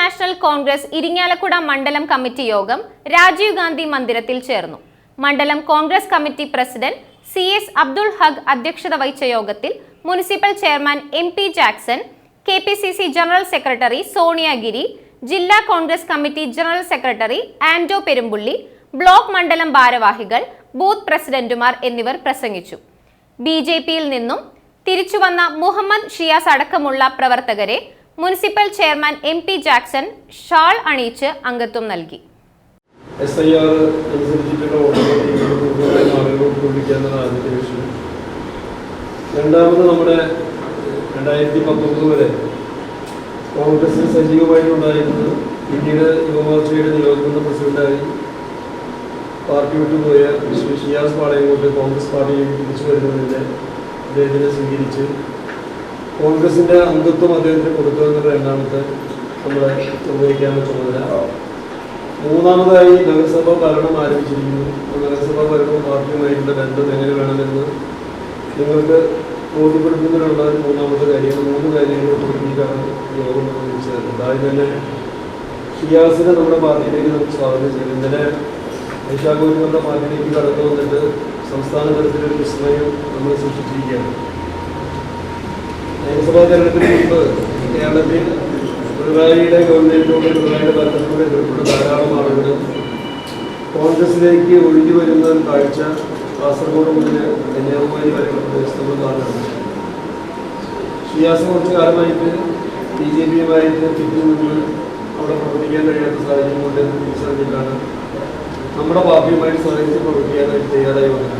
National Congress Irinjalakuda മണ്ഡലം committee യോഗം രാജീവ് ഗാന്ധി മന്ദിരത്തിൽ ചേർന്നു. മണ്ഡലം Congress committee president CS Abdul Haq അധ്യക്ഷത വഹിച്ച യോഗത്തിൽ municipal chairman MP Jackson, KPCC general secretary Sonia Giri, ജില്ലാ Congress committee general secretary Ando Perumpully, block മണ്ഡലം ഭാരവാഹികൾ, ബൂത്ത് പ്രസിഡന്റുമാർ എന്നിവർ പ്രസംഗിച്ചു. BJPയിൽ നിന്നും തിരിച്ചുവന്ന മുഹമ്മദ് ഷിയാസ് അടക്കമുള്ള പ്രവർത്തകരെ municipal chairman MP Jackson shawl അണിയിച്ച് അംഗത്വം നൽകി. SIR അനുസരിച്ചിട്ടുള്ള ആദ്യത്തെ വിഷയം. രണ്ടാമത് നമ്മുടെ 2019 വരെ കോൺഗ്രസിൽ സജീവമായിട്ടുണ്ടായിരുന്നത് പിന്നീട് യുവമോർച്ചയുടെ നിയോജക പ്രസിഡന്റായി പാർട്ടി വിട്ടുപോയ ഷിയാസ് പാളയംകോട്ട് കോൺഗ്രസ് പാർട്ടിയിൽ തിരിച്ചു വരുന്നതിൻ്റെ അദ്ദേഹത്തിനെ സ്വീകരിച്ച് കോൺഗ്രസിൻ്റെ അംഗത്വം അദ്ദേഹത്തിന് കൊടുക്കുക എന്നുള്ള രണ്ടാമത്തെ നമ്മളെ നിർവഹിക്കാനുള്ള ചുമതല. മൂന്നാമതായി നഗരസഭാ ഭരണം ആരംഭിച്ചിരിക്കുന്നു. നഗരസഭാ ഭരണവും പാർട്ടിയുമായിട്ടുള്ള ബന്ധം എങ്ങനെ വേണമെന്ന് നിങ്ങൾക്ക് ബോധ്യപ്പെടുത്തുന്നതിനുള്ള മൂന്നാമത്തെ കാര്യങ്ങൾ. 3 കാര്യങ്ങൾ കൊടുത്തിട്ടാണ് യോഗം നിർവഹിച്ചത്. അതായത് തന്നെ ഷിയാസിനെ നമ്മുടെ പാർട്ടിയിലേക്ക് നമുക്ക് സ്വാഗതം ചെയ്തു. ഇന്നലെ ഐഷാഗോരി നമ്മുടെ പാർട്ടിയിലേക്ക് കടന്നു വന്നിട്ട് സംസ്ഥാന തലത്തിലൊരു വിസ്മയം നമ്മൾ സൃഷ്ടിച്ചിരിക്കുകയാണ്. നിയമസഭാ തെരഞ്ഞെടുപ്പിന് മുമ്പ് കേരളത്തിൽ പിണറായിയുടെ ഗവൺമെന്റിലൂടെ പിണറായിയുടെ ഭരണത്തിലൂടെ എതിർപ്പുള്ള ധാരാളം ആളുകൾ കോൺഗ്രസിലേക്ക് ഒഴുകി വരുന്ന ഒരു കാഴ്ച കാസർഗോഡ് മുതൽ കന്യാകുമാരി വരെയുള്ള പ്രദേശത്ത് നമ്മൾ കാണുന്നുണ്ട്. ഷിയാസ് കുറച്ച് കാലമായിട്ട് BJPയുമായിട്ട് ചുറ്റുനിന്ന് അവിടെ പ്രവർത്തിക്കാൻ കഴിയാത്ത സാഹചര്യം കൊണ്ട് തിരിച്ചറിഞ്ഞിട്ടാണ് നമ്മുടെ പാർട്ടിയുമായിട്ട് സഹകരിച്ച് പ്രവർത്തിക്കാനായിട്ട് തയ്യാറായി വന്നത്.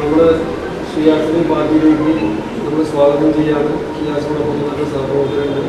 നമ്മൾ ഷിയാസിനെ പാർട്ടിയിലേക്ക് നമ്മൾ സ്വാഗതം ചെയ്യാനും ഷിയാസിനോടൊപ്പം നല്ല സഹപ്രവർത്തകരുണ്ട്.